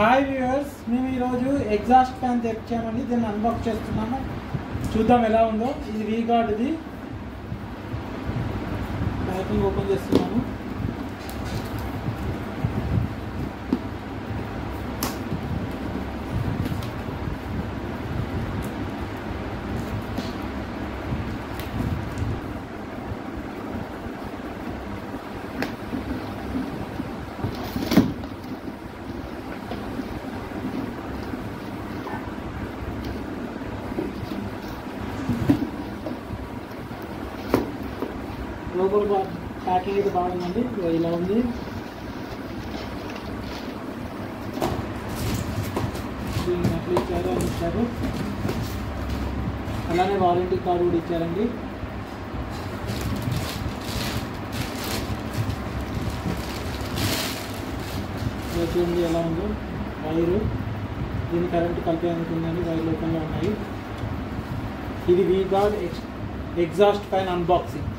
Hi viewers, మేము ఈరోజు exhaust fan తెచ్చామని దీన్ని అన్బాక్స్ చేస్తున్నాము. చూద్దాం ఎలా ఉందో. ఇది వీగార్డ్ది. ప్యాకింగ్ ఓపెన్ చేస్తున్నాము. లోపల ప్యాకింగ్ అయితే బాగుందండి. ఇలా ఉంది. అట్లా ఇచ్చారు. అలానే వారంటీ కార్డు కూడా ఇచ్చారండి. చూడండి ఎలా ఉందో. వైరు దీన్ని కరెంట్ కలిపేందుకు ఉందండి. వైర్ ఓపెన్లో ఉన్నాయి. ఇది వీగార్డ్ ఎగ్జాస్ట్ ఫ్యాన్ అన్బాక్సింగ్.